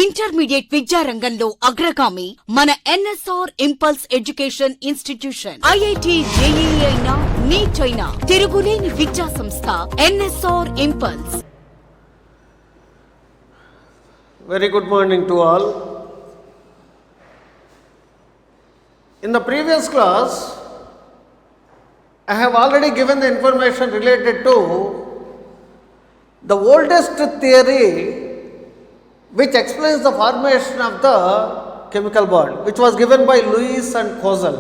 Intermediate విద్యారంగంలో అగ్రగామి మన NSR impulse education institution. IIT, JEE అయినా, నీట్ అయినా తిరుగులేని విద్యా సంస్థ NSR impulse. Very good morning to all. In the previous class, I have already given the information related to the oldest theory which explains the formation of the chemical bond, which was given by Lewis and Kozel.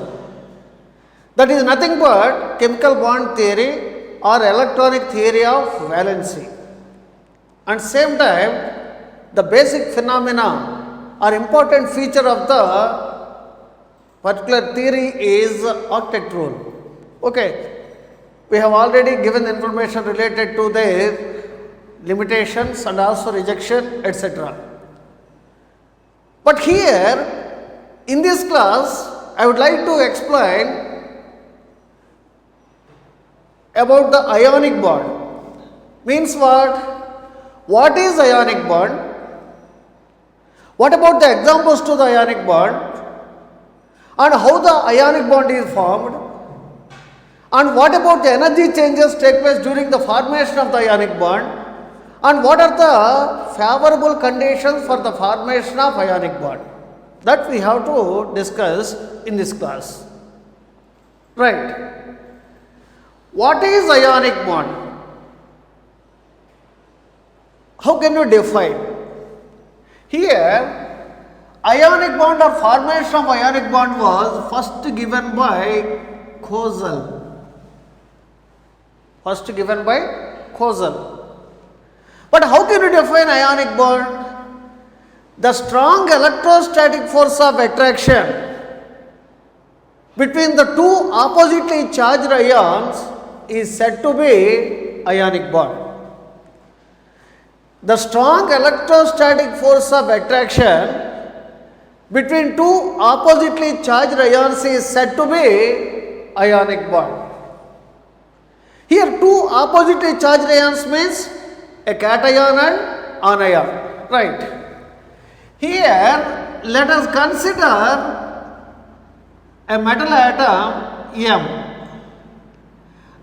That is nothing but chemical bond theory or electronic theory of valency. And same time, the basic phenomena or important feature of the particular theory is octet rule. Okay, we have already given information related to their limitations and also rejection, etc. But here in this class I would like to explain about the ionic bond. Means what? What is ionic bond? What about the examples to the ionic bond? And how the ionic bond is formed? And what about the energy changes take place during the formation of the ionic bond? And what are the favorable conditions for the formation of ionic bond? That we have to discuss in this class. Right. What is ionic bond? How can you define? Here, ionic bond or formation of ionic bond was first given by Kozel. First given by Kozel. But how can you define ionic bond? The strong electrostatic force of attraction between the two oppositely charged ions is said to be ionic bond. The strong electrostatic force of attraction between two oppositely charged ions is said to be ionic bond. Here two oppositely charged ions means a cation and anion, right? Here let us consider a metal atom M,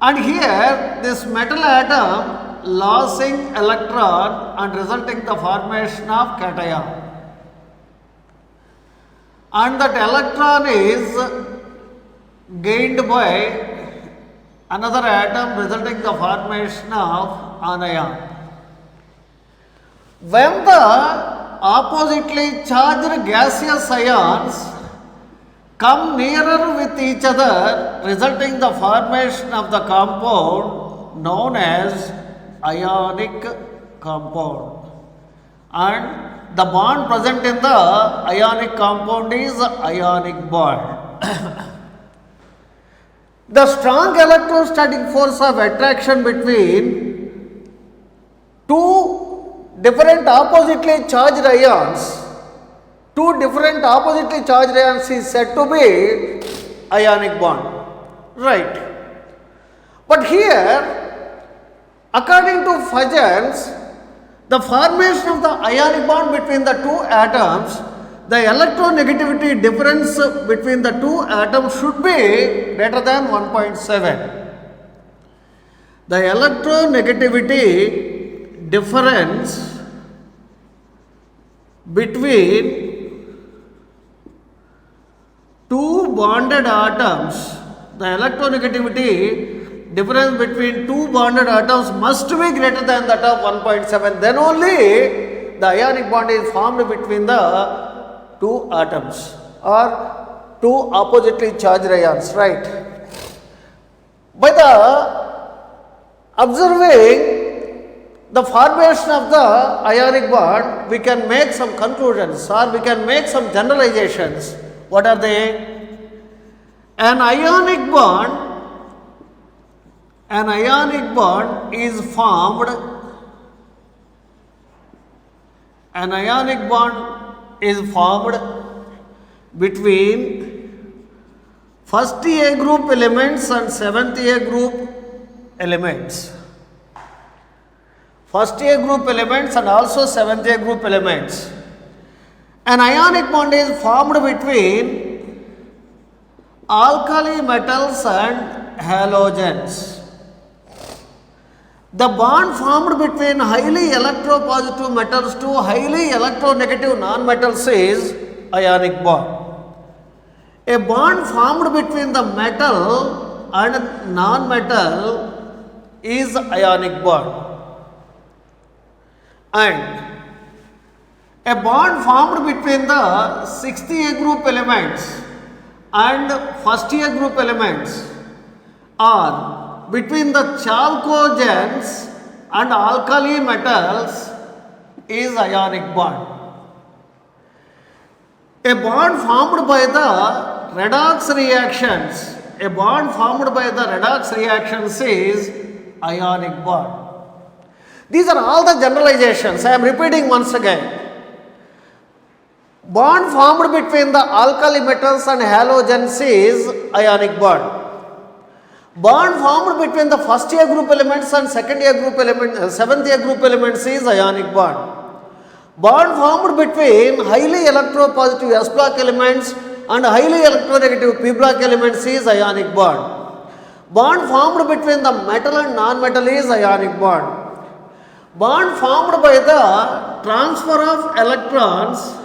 and here this metal atom losing electron and resulting the formation of cation, and that electron is gained by another atom resulting the formation of anion. When the oppositely charged gaseous ions come nearer with each other, resulting the formation of the compound known as ionic compound, and the bond present in the ionic compound is ionic bond. The strong electrostatic force of attraction between two different oppositely charged ions, is said to be ionic bond, right? But here, according to Fajans, the formation of the ionic bond between the two atoms, the electronegativity difference between the two atoms should be greater than 1.7. The electronegativity difference between two bonded atoms, the electronegativity difference between two bonded atoms must be greater than that of 1.7. Then only the ionic bond is formed between the two atoms or two oppositely charged ions, right? By the observing the formation of the ionic bond, we can make some conclusions or we can make some generalizations. What are they? An ionic bond is formed. An ionic bond is formed between first A group elements and seventh A group elements. First A group elements and also seventh A group elements. An ionic bond is formed between alkali metals and halogens. The bond formed between highly electropositive metals to highly electronegative nonmetals is ionic bond. A bond formed between the metal and non-metal is ionic bond. And a bond formed between the 6th A group elements and 1st A group elements, or between the chalcogens and alkali metals, is ionic bond. A bond formed by the redox reactions, a bond formed by the redox reactions is ionic bond. These are all the generalizations. I am repeating once again. Bond formed between the alkali metals and halogens is ionic bond. Bond formed between the 1st A group elements and 2nd A group element, 7th A group elements is ionic bond. Bond formed between highly electropositive S block elements and highly electronegative P block elements is ionic bond. Bond formed between the metal and non-metal is ionic bond. Bond formed by the transfer of electron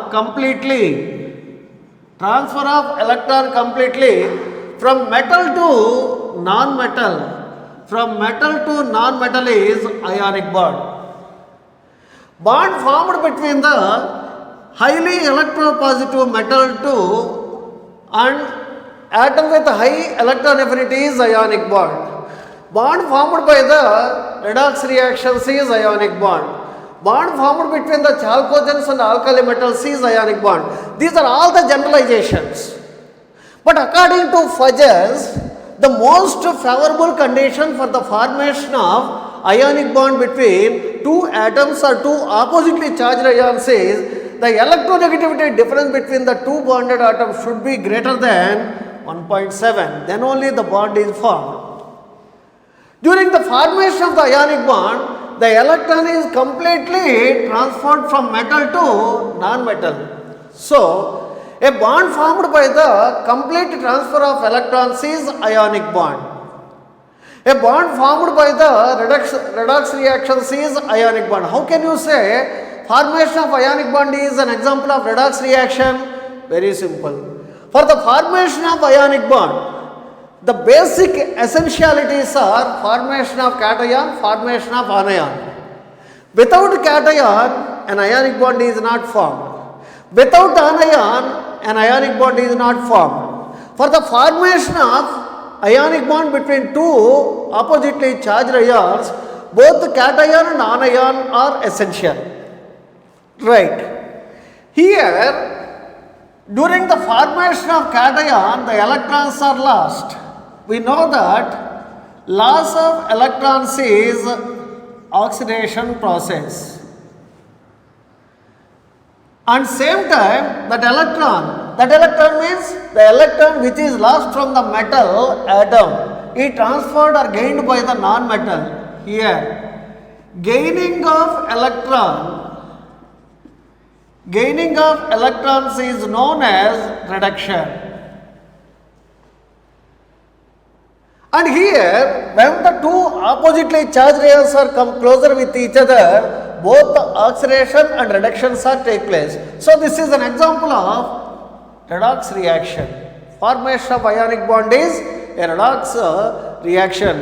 completely from metal to non-metal. From metal to non-metal is ionic bond. Bond formed between the highly electropositive metal to and atom with high electron affinity is ionic bond. Bond formed by the redox reactions is ionic bond. Bond formed between the chalcogens and alkali metals is ionic bond. These are all the generalizations. But according to Fudge's, the most favorable condition for the formation of ionic bond between two atoms or two oppositely charged ions is the electronegativity difference between the two bonded atoms should be greater than 1.7. Then only the bond is formed. During the formation of the ionic bond, the electron is completely transferred from metal to non-metal. So, a bond formed by the complete transfer of electrons is ionic bond. A bond formed by the redox reactions is ionic bond. How can you say formation of ionic bond is an example of redox reaction? Very simple. For the formation of ionic bond, the basic essentialities are formation of cation, formation of anion. Without cation, an ionic bond is not formed. Without anion, an ionic bond is not formed. For the formation of ionic bond between two oppositely charged ions, both cation and anion are essential. Right. Here, during the formation of cation, the electrons are lost. We know that loss of electrons is oxidation process. And same time that electron means the electron which is lost from the metal atom is transferred or gained by the non-metal. Here, gaining of electrons is known as reduction. And here, when the two oppositely charged ions are come closer with each other, both the oxidation and reductions are take place. So, this is an example of redox reaction. Formation of ionic bond is a redox reaction.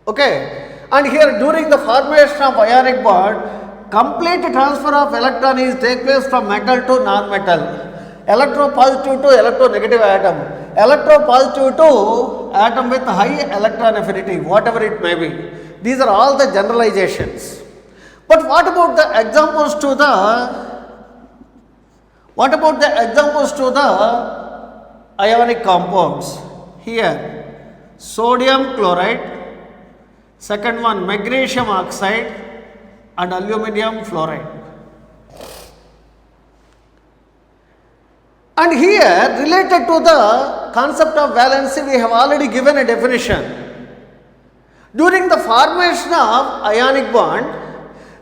Okay. And here, during the formation of ionic bond, complete transfer of electron is take place from metal to non-metal. Electropositive to electronegative atom. Electropositive to atom with high electron affinity, whatever it may be. These are all the generalizations. But what about the examples to the ionic compounds? Here, sodium chloride, second one magnesium oxide and aluminum fluoride. And here, related to the concept of valency, we have already given a definition. During the formation of ionic bond,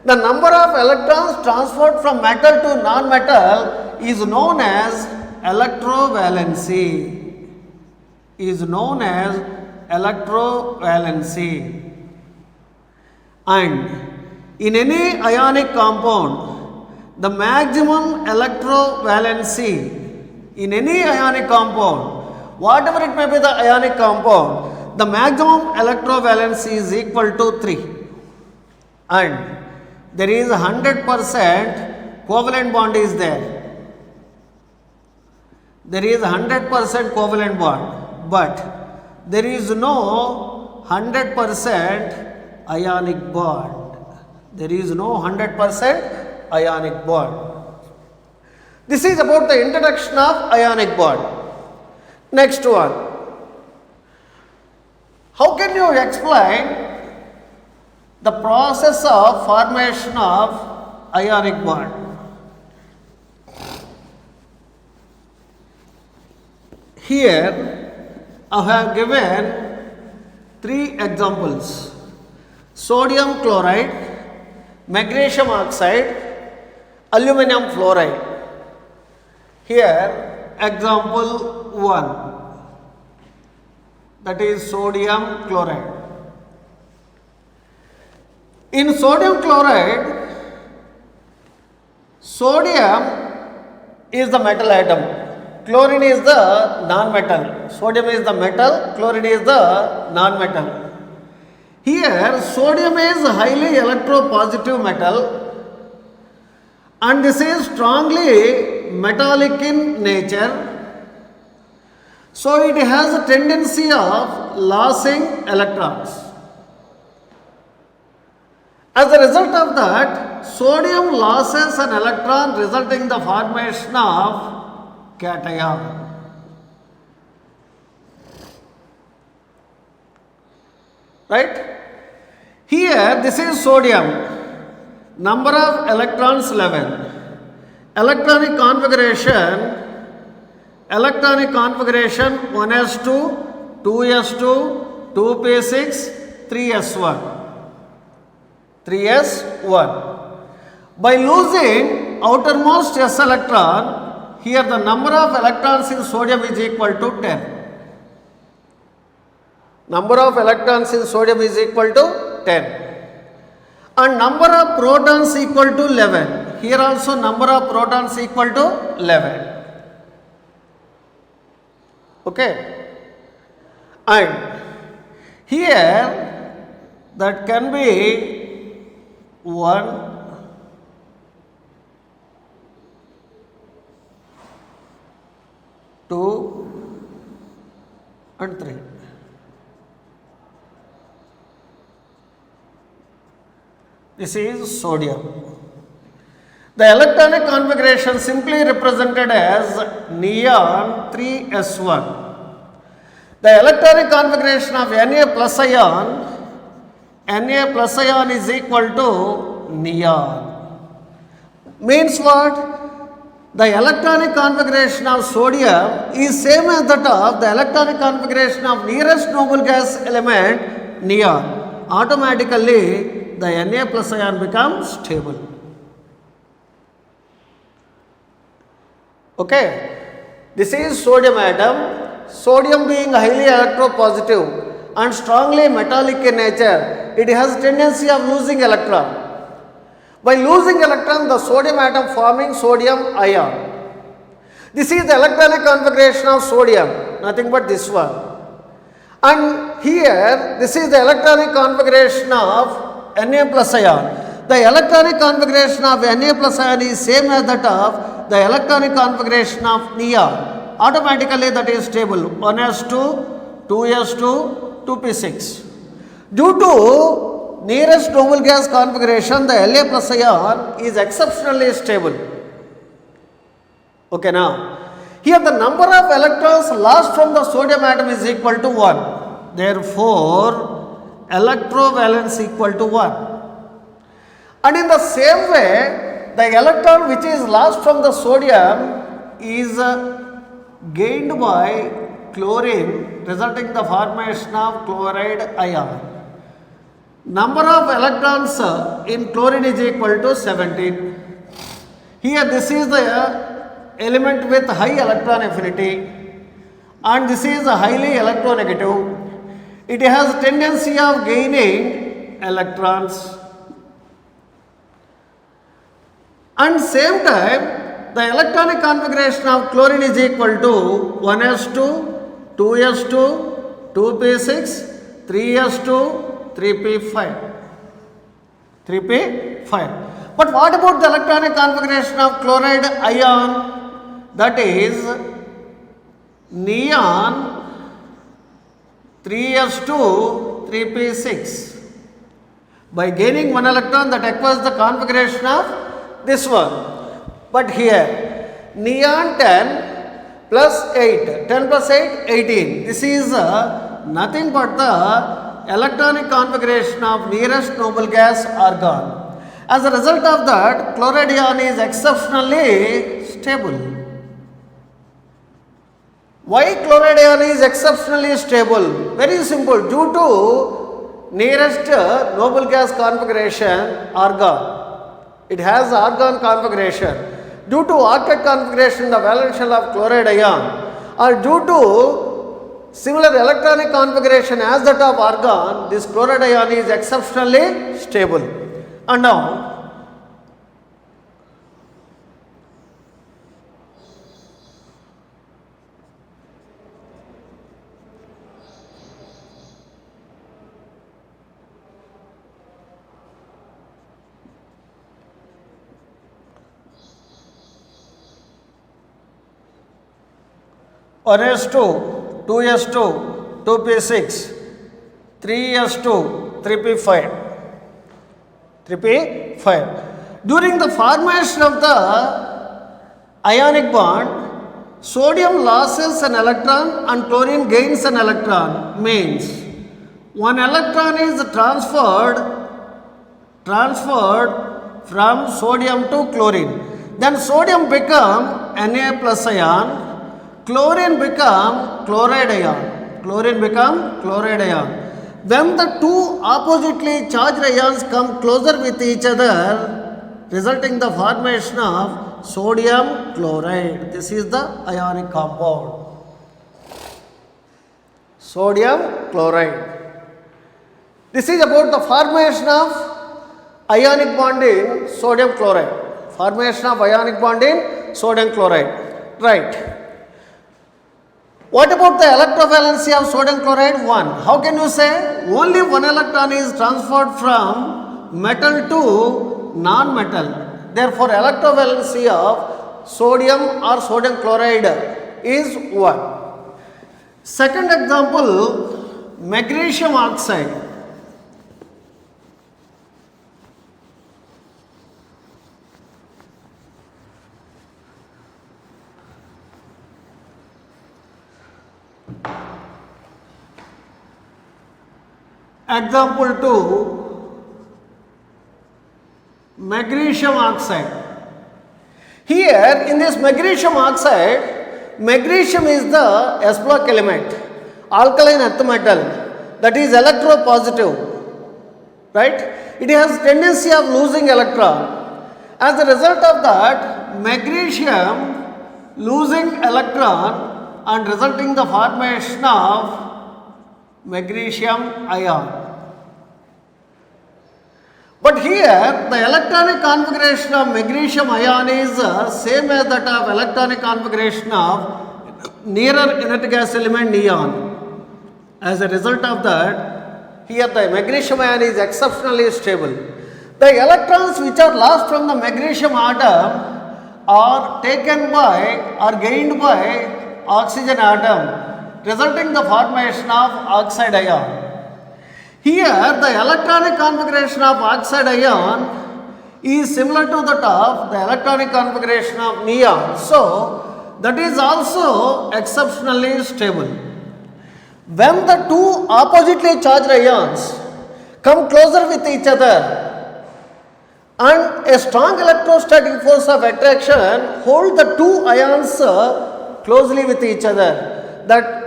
the number of electrons transferred from metal to non-metal is known as electrovalency. And in any ionic compound, the maximum electrovalency in any ionic compound, whatever it may be the ionic compound, the maximum electrovalency is equal to 3. And there is 100% covalent bond is there. There is 100% covalent bond, but there is no 100% ionic bond. There is no 100% ionic bond. This is about the introduction of ionic bond. Next one. How can you explain the process of formation of ionic bond? Here I have given 3 examples: sodium chloride, magnesium oxide, aluminum fluoride. Here example 1, that is sodium chloride. In sodium chloride, sodium is the metal atom, chlorine is the non-metal. Sodium is the metal, chlorine is the non-metal. Here sodium is highly electropositive metal and this is strongly metallic in nature. So it has a tendency of losing electrons. As a result of that, sodium loses an electron, resulting in the formation of cation. Right? Here this is sodium. Number of electrons 11. Electronic configuration 1s2, 2s2, 2p6, 3s1. 3s1. By losing outermost s electron, here the number of electrons in sodium is equal to 10. Number of electrons in sodium is equal to 10. And number of protons equal to 11. Here also number of protons equal to 11. Okay. And here that can be 1, 2 and 3. This is sodium. The electronic configuration simply represented as neon 3s1. The electronic configuration of Na plus ion is equal to neon. Means what? The electronic configuration of sodium is same as that of the electronic configuration of nearest noble gas element neon. Automatically the Na plus ion becomes stable. Okay. This is sodium atom. Sodium being highly electropositive and strongly metallic in nature, it has tendency of losing electron. By losing electron, the sodium atom forming sodium ion. This is the electronic configuration of sodium, nothing but this one. And here, this is the electronic configuration of Na plus ion. The electronic configuration of Na plus ion is same as that of the electronic configuration of neon. Automatically that is stable, 1s2, 2s2, 2p6. Due to nearest noble gas configuration, the La plus ion is exceptionally stable. Okay, now here the number of electrons lost from the sodium atom is equal to 1. Therefore, electrovalence equal to 1. And in the same way, the electron which is lost from the sodium is gained by chlorine, resulting in the formation of chloride ion. number of electrons in chlorine is equal to 17. Here this is the element with high electron affinity and this is a highly electronegative. It has a tendency of gaining electrons. And same time, the electronic configuration of chlorine is equal to 1s2, 2s2, 2p6, 3s2, 3p5. 3p5. But what about the electronic configuration of chloride ion? That is neon 3s2, 3p6. By gaining one electron, that acquires the configuration of this one. But here neon 10 plus 8, 10 plus 8, 18. This is nothing but the electronic configuration of nearest noble gas argon. As a result of that, chloride ion is exceptionally stable. Why chloride ion is exceptionally stable? Very simple, due to nearest noble gas configuration argon. It has argon configuration. Due to octet configuration, the valence shell of chloride ion, or due to similar electronic configuration as that of argon, this chloride ion is exceptionally stable. And now, one s2, 2s2, 2p6, 3s2, 3p5. 3p5. During the formation of the ionic bond, sodium loses an electron and chlorine gains an electron. Means one electron is transferred from sodium to chlorine. Then sodium become Na plus ion, chlorine become chloride ion. Chlorine become chloride ion. When the two oppositely charged ions come closer with each other, resulting the formation of sodium chloride. This is the ionic compound. Sodium chloride. This is about the formation of ionic bond in sodium chloride. Formation of ionic bond in sodium chloride. Right. What about the electrovalency of sodium chloride? 1. How can you say? Only one electron is transferred from metal to non-metal. Therefore, electrovalency of sodium or sodium chloride is 1. Second example, magnesium oxide. Example 2, magnesium oxide. Here in this magnesium oxide, magnesium is the S block element, alkaline earth metal, that is electropositive, right? It has tendency of losing electron. As a result of that, magnesium losing electron and resulting the formation of magnesium ion. But here the electronic configuration of magnesium ion is same as that of electronic configuration of nearer inert gas element neon. As a result of that, here the magnesium ion is exceptionally stable. The electrons which are lost from the magnesium atom are taken by or gained by oxygen atom, resulting the formation of oxide ion. Here the electronic configuration of oxide ion is similar to that of the electronic configuration of neon. So that is also exceptionally stable. When the two oppositely charged ions come closer with each other and a strong electrostatic force of attraction hold the two ions closely with each other, that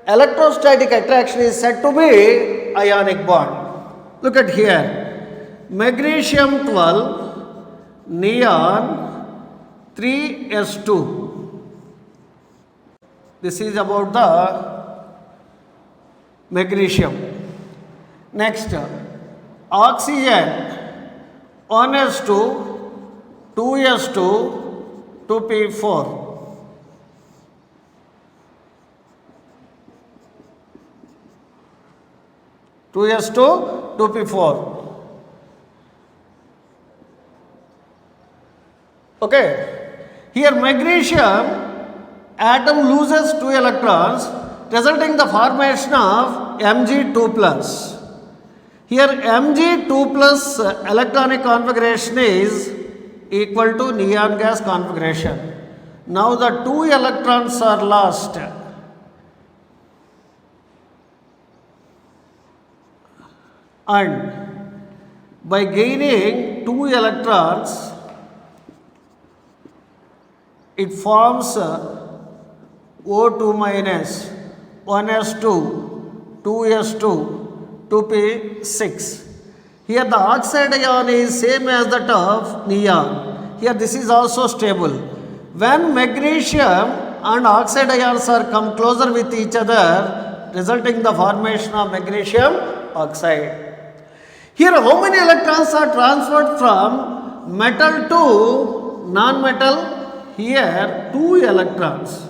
electrostatic attraction is said to be ionic bond. Look at here. Magnesium 12, neon 3s2. This is about the magnesium. Next, oxygen 1s2, 2s2, 2p4. 2s2, 2p4. Okay. Here magnesium atom loses 2 electrons, resulting in the formation of Mg2 plus. Here Mg2 plus electronic configuration is equal to neon gas configuration. Now the 2 electrons are lost. And by gaining 2 electrons, it forms O2 minus 1s2, 2s2, 2p6. Here the oxide ion is same as that of neon. Here this is also stable. When magnesium and oxide ions are come closer with each other, resulting in the formation of magnesium oxide. Here how many electrons are transferred from metal to non-metal? Here 2 electrons.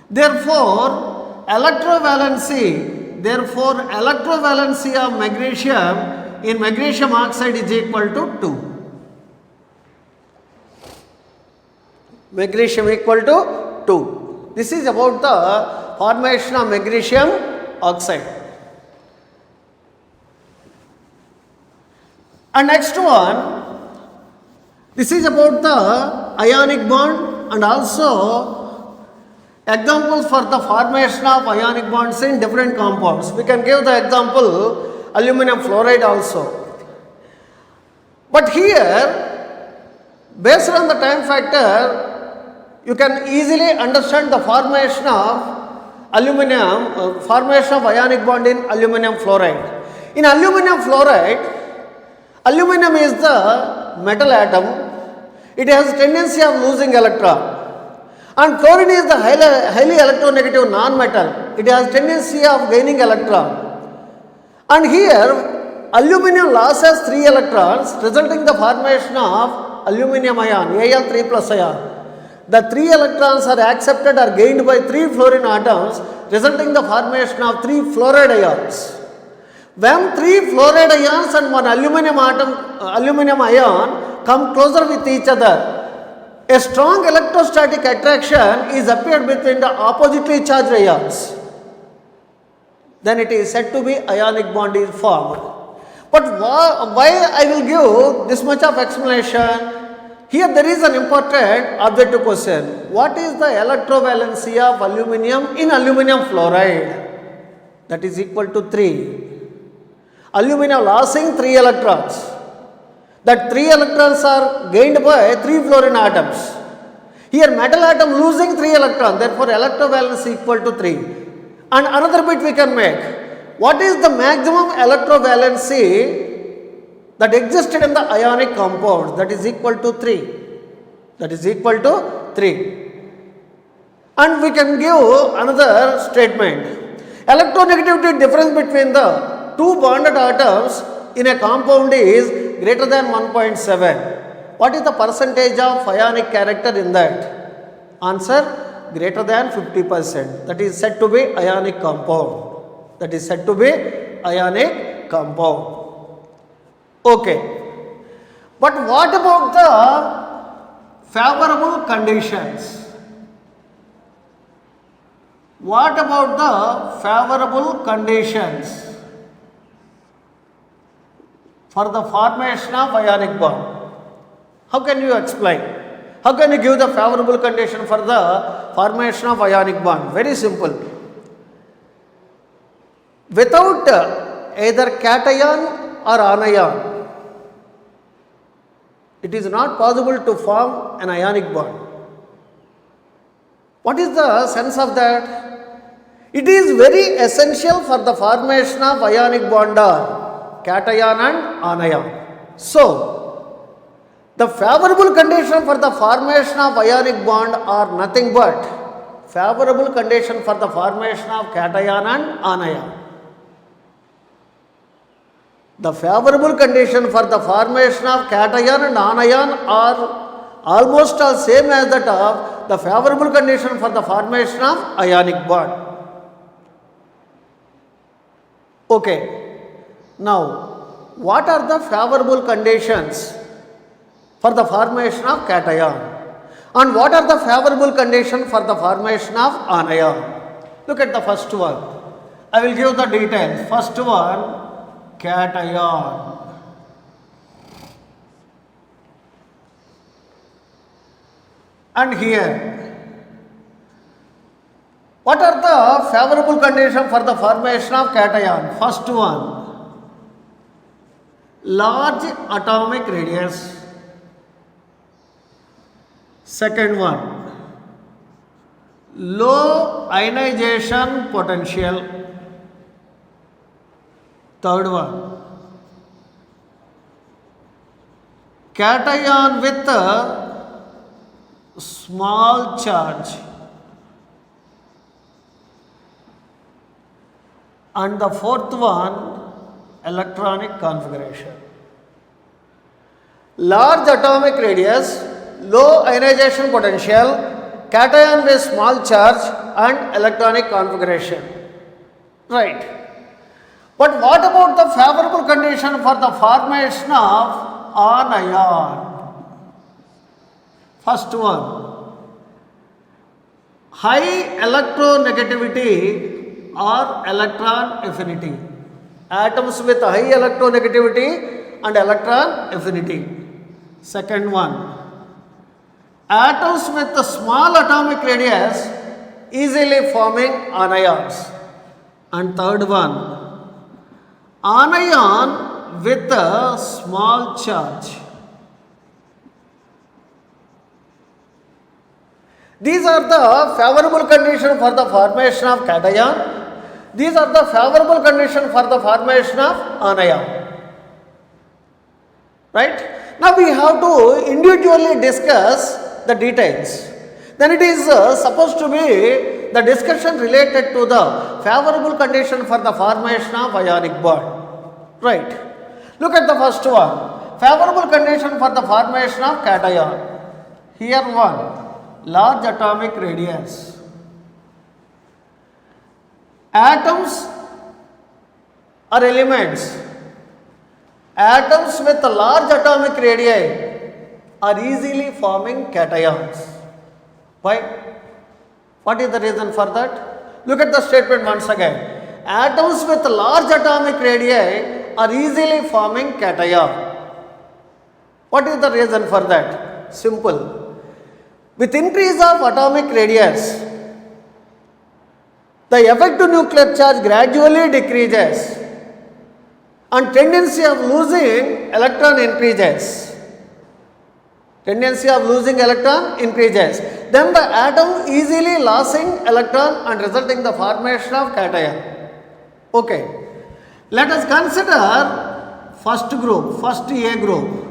Therefore electrovalency of magnesium in magnesium oxide is equal to 2. Magnesium equal to 2. This is about the formation of magnesium oxide. And next one, this is about the ionic bond and also examples for the formation of ionic bonds in different compounds. We can give the example aluminum fluoride also. But here, based on the time factor, you can easily understand the formation of formation of ionic bond in aluminum fluoride. In aluminum fluoride, aluminum is the metal atom. It has tendency of losing electron. And fluorine is the highly electronegative non-metal. It has tendency of gaining electron. And here, aluminum loses 3 electrons, resulting in the formation of aluminum ion, Al3 plus ion. The 3 electrons are accepted or gained by 3 fluorine atoms, resulting in the formation of 3 fluoride ions. When 3 fluoride ions and 1 aluminum ion come closer with each other, a strong electrostatic attraction is appeared between the oppositely charged ions. Then it is said to be ionic bond is formed. But why I will give this much of explanation? Here there is an important objective question. What is the electrovalency of aluminum in aluminum fluoride? That is equal to 3. Aluminum losing 3 electrons. That 3 electrons are gained by 3 fluorine atoms. Here metal atom losing 3 electrons, therefore electrovalency equal to 3. And another bit we can make. What is the maximum electrovalency that existed in the ionic compounds? That is equal to 3. That is equal to 3. And we can give another statement. Electronegativity difference between the 2 bonded atoms in a compound is greater than 1.7. What is the percentage of ionic character in that? Answer, greater than 50%. That is said to be ionic compound. That is said to be ionic compound. Okay. But what about the favorable conditions? What about the favorable conditions for the formation of ionic bond? How can you explain? How can you give the favorable condition for the formation of ionic bond? Very simple. Without either cation or anion, it is not possible to form an ionic bond. What is the sense of that? It is very essential for the formation of ionic bond are cation and anion. So, the favorable condition for the formation of ionic bond are nothing but favorable condition for the formation of cation and anion. The favorable condition for the formation of cation and anion are almost all same as that of the favorable condition for the formation of ionic bond. Okay. Now, what are the favorable conditions for the formation of cation? And what are the favorable conditions for the formation of anion? Look at the first one. I will give the details. First one, cation. And here, what are the favorable conditions for the formation of cation? First one, large atomic radius. Second one, low ionization potential. Third one, cation with a small charge. And the fourth one, electronic configuration. Large atomic radius, low ionization potential, cation with small charge and electronic configuration. Right. But what about the favorable condition for the formation of anion? First one, high electronegativity or electron affinity. Atoms with high electronegativity and electron affinity. Second one, atoms with a small atomic radius easily forming anions. And third one, anion with a small charge. These are the favorable conditions for the formation of cation. These are the favorable conditions for the formation of anion. Right? Now we have to individually discuss the details. Then it is supposed to be the discussion related to the favorable condition for the formation of ionic bond. Right. Look at the first one. Favorable condition for the formation of cation. Here one, large atomic radius. Atoms or elements. Atoms with a large atomic radii are easily forming cations. Why? What is the reason for that? Look at the statement once again. Atoms with large atomic radii are easily forming cation. What is the reason for that? Simple. With increase of atomic radius, the effective nuclear charge gradually decreases and tendency of losing electron increases. Tendency of losing electron increases. Then the atom easily losing electron and resulting the formation of cation. Okay. Let us consider first group, first A group.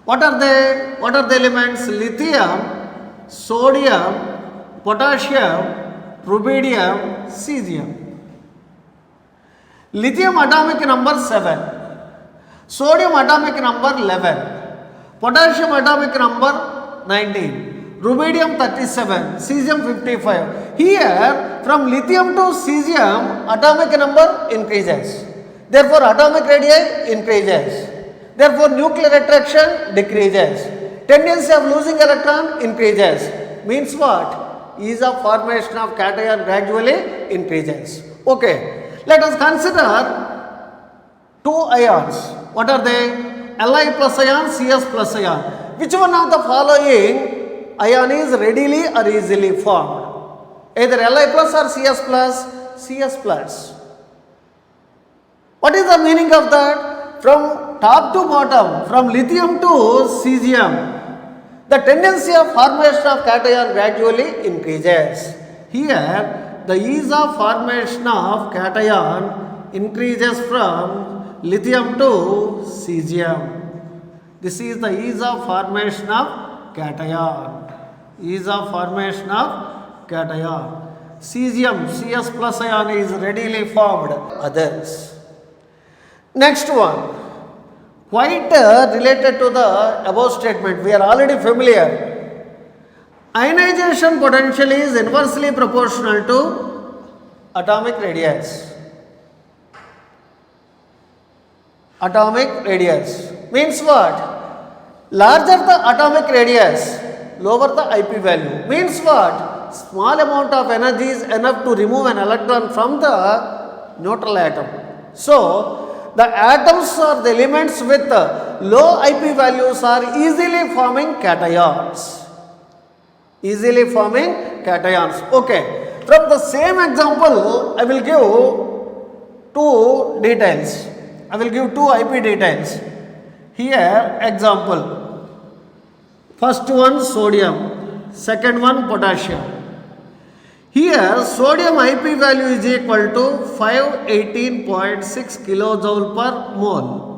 What are they? What are the elements? Lithium, sodium, potassium, rubidium, cesium. Lithium atomic number 7, sodium atomic number 11, potassium atomic number 19, rubidium 37, cesium 55. Here from lithium to cesium atomic number increases. Therefore atomic radii increases. Therefore nuclear attraction decreases. Tendency of losing electron increases. Means what? Ease of formation of cation gradually increases. Okay. Let us consider two ions. What are they? Li plus ion, Cs plus ion. Which one of the following ion is readily or easily formed? Either Li plus or Cs plus? Cs plus. What is the meaning of that? From top to bottom, from lithium to cesium, the tendency of formation of cation gradually increases. Here, the ease of formation of cation increases from lithium to cesium. This is the ease of formation of cation. Ease of formation of cation. Cesium, Cs plus ion is readily formed. Others. Next one. Quite related to the above statement. We are already familiar. Ionization potential is inversely proportional to atomic radius. Atomic radius means what? Larger the atomic radius, lower the IP value. Means what? Small amount of energy is enough to remove an electron from the neutral atom. So, the atoms or the elements with low IP values are easily forming cations. Easily forming cations. Okay. From the same example, I will give two details. I will give two IP details. Here, example. First one sodium, second one potassium. Here, sodium IP value is equal to 518.6 kilojoule per mole.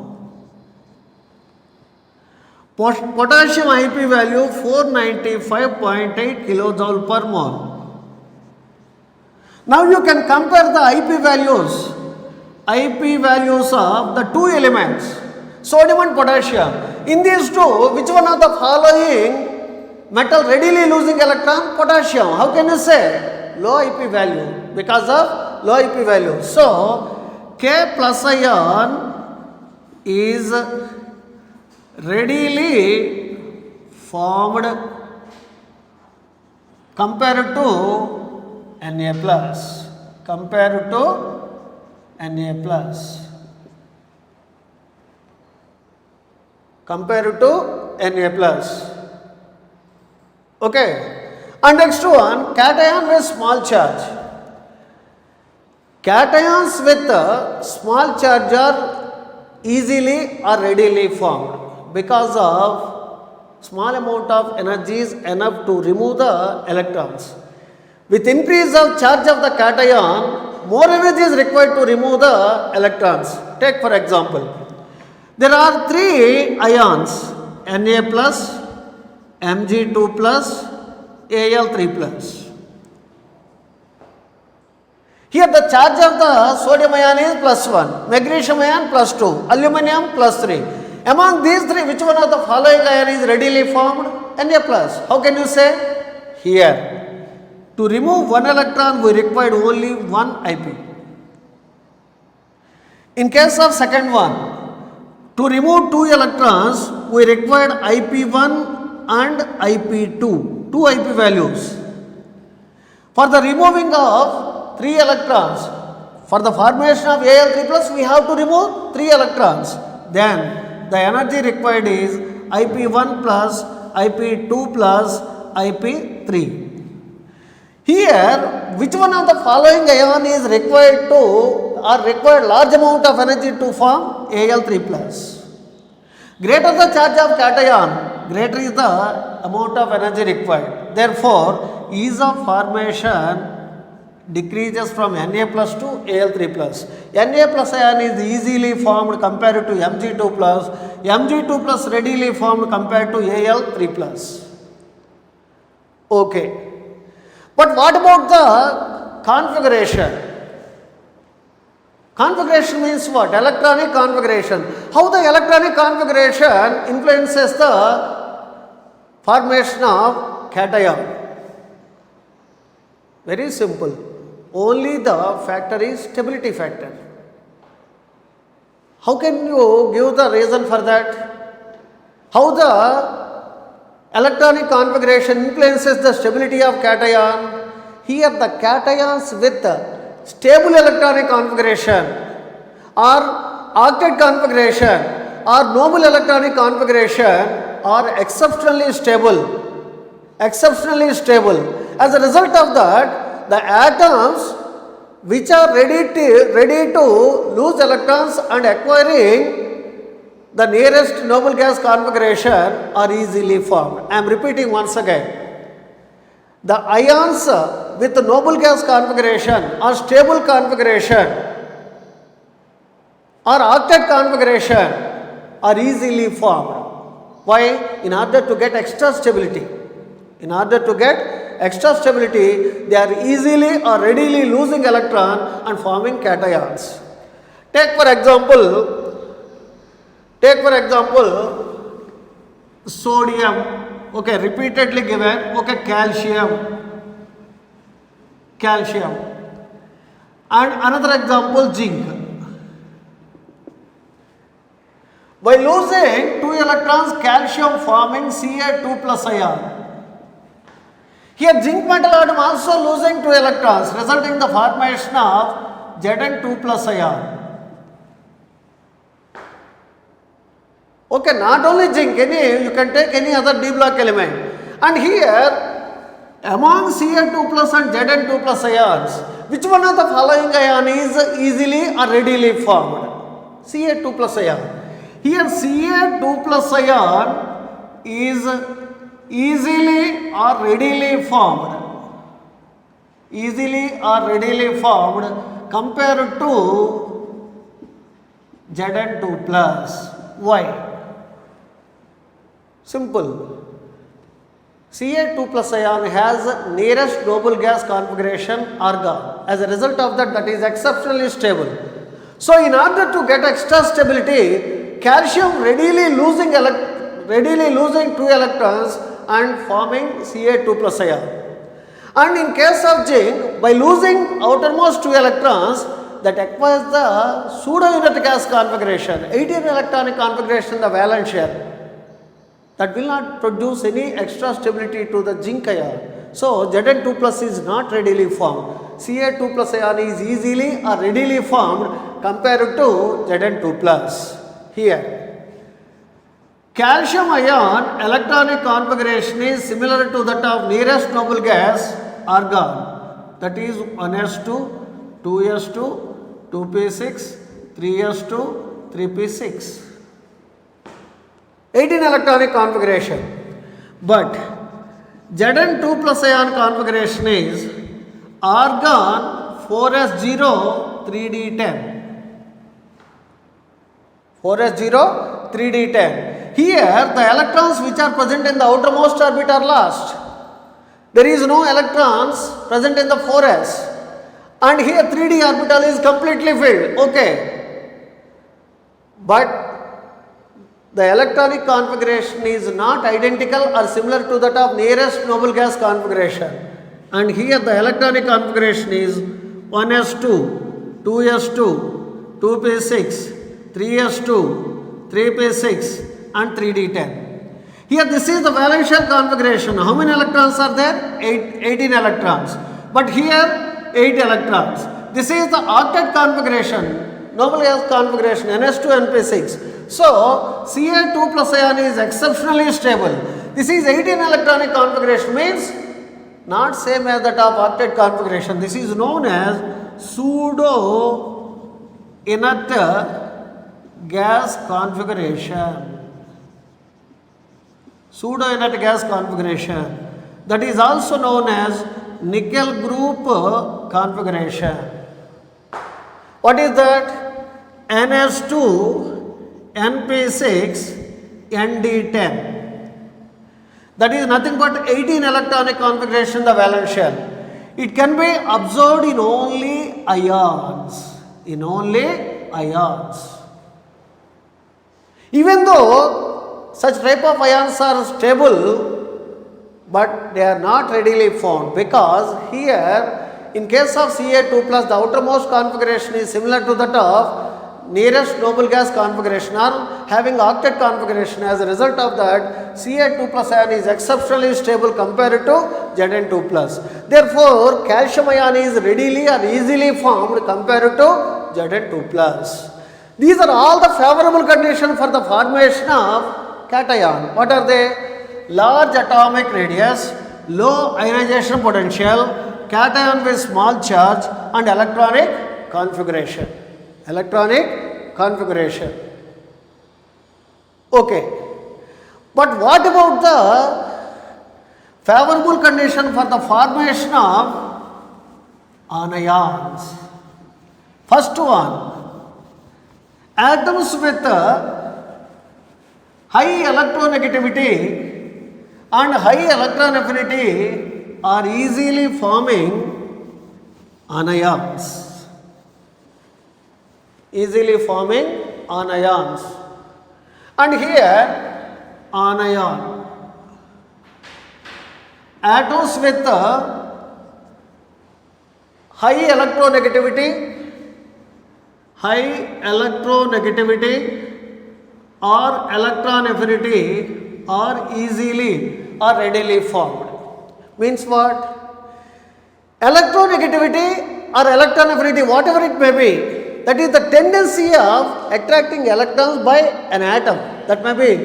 Potassium IP value 495.8 kilojoule per mole. Now you can compare the IP values of the two elements, sodium and potassium. In these two, which one of the following metal readily losing electron? Potassium. How can you say? Low IP value, because of low IP value. So, K plus ion is readily formed compared to Na plus. Compared to Na plus. Compared to Na plus. Okay. And next one, cation with small charge. Cations with small charge are easily or readily formed because of small amount of energy is enough to remove the electrons. With increase of charge of the cation, more energy is required to remove the electrons. Take for example, there are three ions, Na plus, Mg2 plus, Al3 plus. Here the charge of the sodium ion is plus 1, magnesium ion plus 2, aluminum plus 3. Among these three, which one of the following ion is readily formed? Na plus. How can you say? Here, to remove one electron, we required only one IP. In case of second one, to remove two electrons, we required IP1 and IP2. Two IP values. For the removing of 3 electrons, for the formation of Al3 plus, we have to remove 3 electrons. Then the energy required is IP1 plus, IP2 plus, IP3. Here, which one of the following ion is required to or required large amount of energy to form Al3 plus? Greater the charge of cation, greater is the amount of energy required. Therefore, ease of formation decreases from Na plus to Al3 plus. Na plus ion is easily formed compared to Mg2 plus. Mg2 plus readily formed compared to Al3 plus. Okay. But what about the configuration? Configuration means what? Electronic configuration. How the electronic configuration influences the formation of cation? Very simple. Only the factor is stability factor. How can you give the reason for that? How the electronic configuration influences the stability of cation? Here the cations with stable electronic configuration or octet configuration or noble electronic configuration are exceptionally stable. Exceptionally stable. As a result of that, the atoms which are ready to lose electrons and acquiring the nearest noble gas configuration are easily formed. I am repeating once again. The ions with the noble gas configuration or stable configuration or octet configuration are easily formed. Why? In order to get extra stability. In order to get extra stability, they are easily or readily losing electron and forming cations. Take for example, sodium, okay, repeatedly given, okay, calcium, and another example, zinc. By losing 2 electrons, calcium forming Ca2 plus ion. Here zinc metal atom also losing 2 electrons, resulting in the formation of Zn2 plus ion. Okay, not only zinc, you can take any other D block element. And here, among Ca2 plus and Zn2 plus ions, which one of the following ion is easily or readily formed? Ca2 plus ion. Here Ca2 plus ion is easily or readily formed. Easily or readily formed compared to Zn2 plus. Why? Simple. Ca2 plus ion has nearest noble gas configuration argon. As a result of that is exceptionally stable. So in order to get extra stability, calcium readily losing 2 electrons and forming Ca2 plus ion. And in case of zinc, by losing outermost 2 electrons, that acquires the pseudo-unit gas configuration, 18 electronic configuration in the valence shell. That will not produce any extra stability to the zinc ion. So Zn2 plus is not readily formed. Ca2 plus ion is easily or readily formed compared to Zn2 plus. Here, calcium ion electronic configuration is similar to that of nearest noble gas argon. That is 1s2, 2s2, 2p6, 3s2, 3p6. 18 electronic configuration. But Zn2 plus ion configuration is argon 4s0, 3d10. 4s0, 3d10. Here the electrons which are present in the outermost orbit are lost. There is no electrons present in the 4s. And here 3d orbital is completely filled. Okay. But the electronic configuration is not identical or similar to that of nearest noble gas configuration. And here the electronic configuration is 1s2, 2s2, 2p6, 3s2, 3p6 and 3d10. Here this is the valence shell configuration. How many electrons are there? 18 electrons. But here 8 electrons. This is the octet configuration, noble gas configuration, NS2, NP6. So Ca2 plus ion is exceptionally stable. This is 18 electronic configuration, means not same as that of octet configuration. This is known as pseudo inert gas configuration. Pseudo inert gas configuration. That is also known as nickel group configuration. What is that? NS2, NP6, ND10. That is nothing but 18 electronic configuration the valence shell. It can be observed in only ions. In only ions. Even though such type of ions are stable, but they are not readily found, because here in case of Ca2 plus the outermost configuration is similar to that of nearest noble gas configuration or having octet configuration. As a result of that, Ca2 plus ion is exceptionally stable compared to Zn2 plus. Therefore, calcium ion is readily or easily formed compared to Zn2 plus. These are all the favorable conditions for the formation of cation. What are they? Large atomic radius, low ionization potential, cation with small charge and electronic configuration. Electronic configuration. Okay. But what about the favorable condition for the formation of anions? First one, atoms with high electronegativity and high electron affinity are easily forming anions. Easily forming anions. And here, anion. Atoms with high electronegativity or electron affinity are easily or readily formed. Means what? Electronegativity or electron affinity, whatever it may be, that is the tendency of attracting electrons by an atom. That may be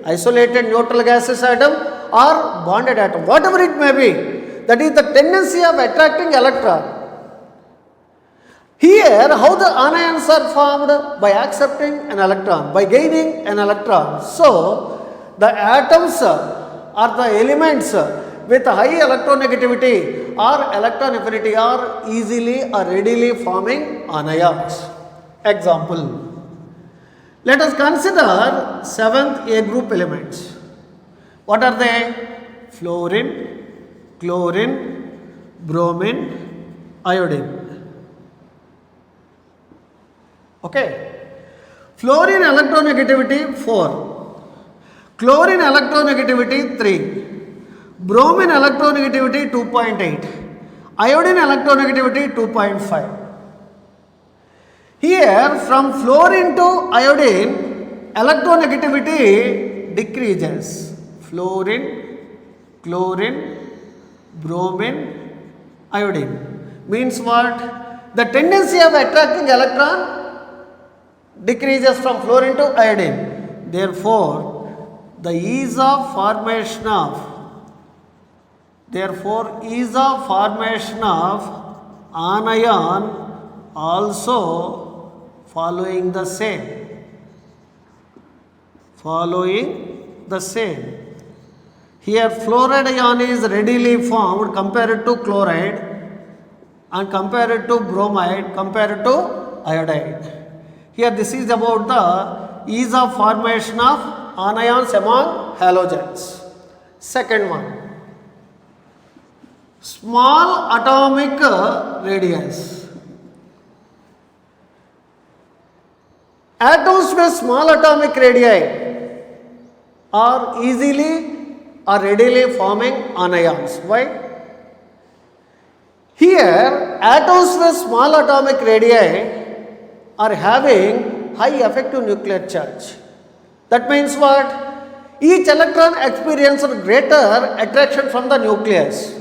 isolated neutral gaseous atom or bonded atom, whatever it may be, that is the tendency of attracting electron. Here, how the anions are formed? By accepting an electron, by gaining an electron. So, the atoms or the elements with high electronegativity or electron affinity are easily or readily forming anions. Example. Let us consider 7th A group elements. What are they? Fluorine, chlorine, bromine, iodine. Okay. Fluorine electronegativity 4, chlorine electronegativity 3, bromine electronegativity 2.8, iodine electronegativity 2.5. Here from fluorine to iodine, electronegativity decreases. Fluorine, chlorine, bromine, iodine. Means what? The tendency of attracting electron decreases from fluorine to iodine. Therefore, the ease of formation of anion also following the same. Here fluoride ion is readily formed compared to chloride and compared to bromide, compared to iodide. Here this is about the ease of formation of anions among halogens. Second one, small atomic radius. Atoms with small atomic radii are easily or readily forming anions. Why? Here atoms with small atomic radii are having high effective nuclear charge. That means what? Each electron experiences greater attraction from the nucleus.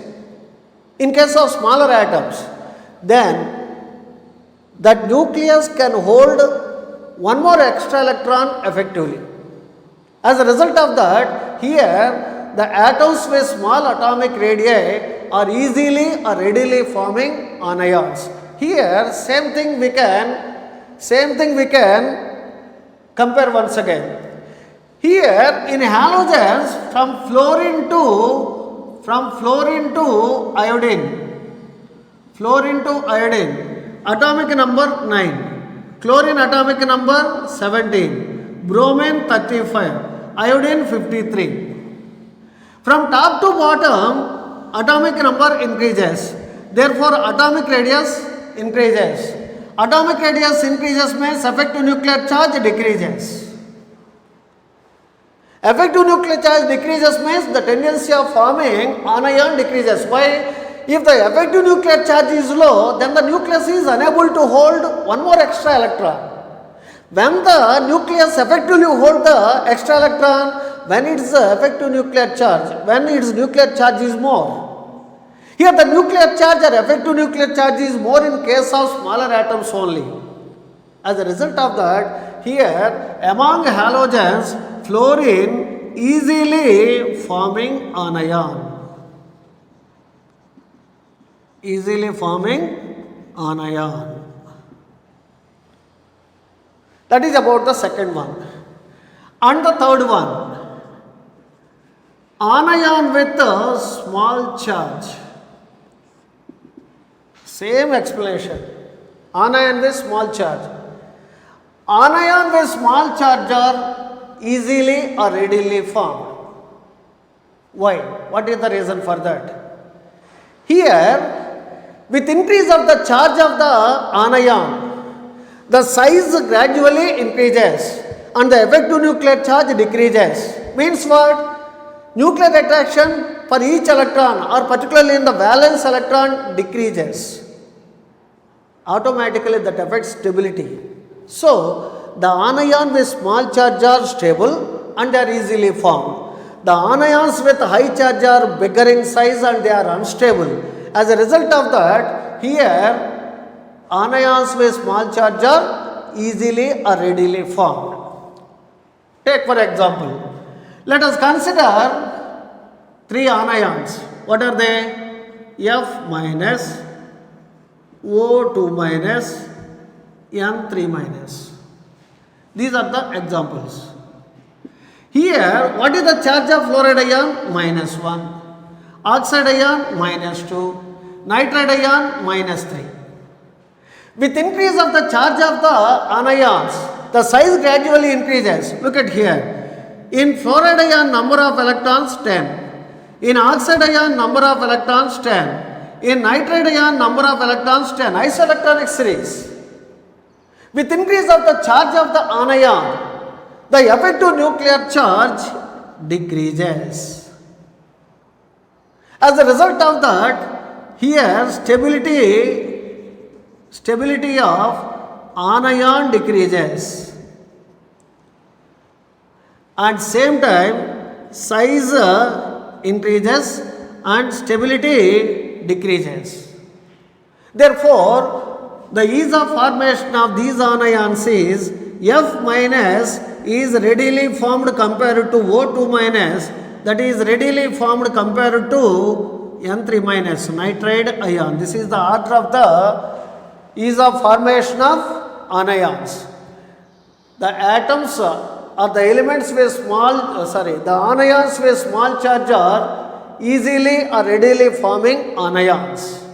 In case of smaller atoms, then that nucleus can hold one more extra electron effectively. As a result of that, here the atoms with small atomic radii are easily or readily forming anions. Here same thing we can compare once again. Here in halogens from fluorine to iodine, atomic number 9, chlorine atomic number 17, bromine 35, iodine 53. From top to bottom, atomic number increases. Therefore, atomic radius increases. Atomic radius increases means effective nuclear charge decreases. Effective nuclear charge decreases means the tendency of forming anion decreases. Why? If the effective nuclear charge is low, then the nucleus is unable to hold one more extra electron. When the nucleus effectively holds the extra electron, when its effective nuclear charge, when its nuclear charge is more. Here the nuclear charge or effective nuclear charge is more in case of smaller atoms only. As a result of that, here among halogens, fluorine easily forming anion. That is about the second one. And the third one, anion with a small charge. Same explanation. Anion with small charge. anion with small charge are easily or readily formed. Why? What is the reason for that? Here, with increase of the charge of the anion, the size gradually increases and the effective nuclear charge decreases. Means what? Nuclear attraction for each electron or particularly in the valence electron decreases. Automatically that affects stability. So, the anion with small charge are stable and they are easily formed. The anions with high charge are bigger in size and they are unstable. As a result of that, here anions with small charge are easily or readily formed. Take for example, let us consider 3 anions. What are they? F minus, O2 minus, N3 minus. These are the examples. Here, what is the charge of fluoride ion? Minus 1. Oxide ion? Minus 2. Nitride ion? Minus 3. With increase of the charge of the anions, the size gradually increases. Look at here. In fluoride ion, number of electrons 10. In oxide ion, number of electrons 10. In nitride ion, number of electrons 10. Isoelectronic series. With increase of the charge of the anion, the effective nuclear charge decreases. As a result of that, here stability of anion decreases. At same time, size increases and stability decreases. Therefore, the ease of formation of these anions is F minus is readily formed compared to O2 minus, that is readily formed compared to N3 minus, nitride ion. This is the order of the ease of formation of anions. The atoms or the elements with small, the anions with small charge are easily or readily forming anions.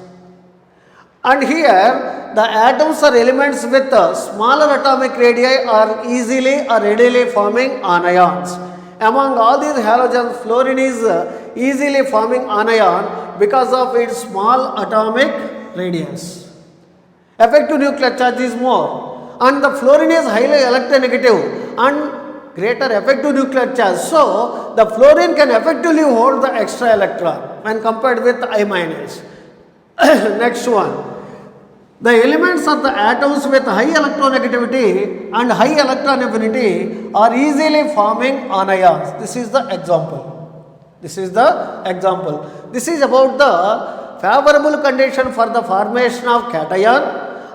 And here, the atoms or elements with smaller atomic radii are easily or readily forming anions. Among all these halogens, fluorine is easily forming anion because of its small atomic radius. Effective nuclear charge is more, and the fluorine is highly electronegative and greater effective nuclear charge. So, the fluorine can effectively hold the extra electron when compared with I minus. Next one. The elements of the atoms with high electronegativity and high electron affinity are easily forming anions. This is the example. This is about the favorable condition for the formation of cation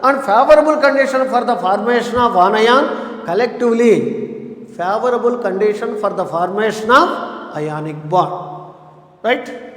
and favorable condition for the formation of anion. Collectively, favorable condition for the formation of ionic bond. Right?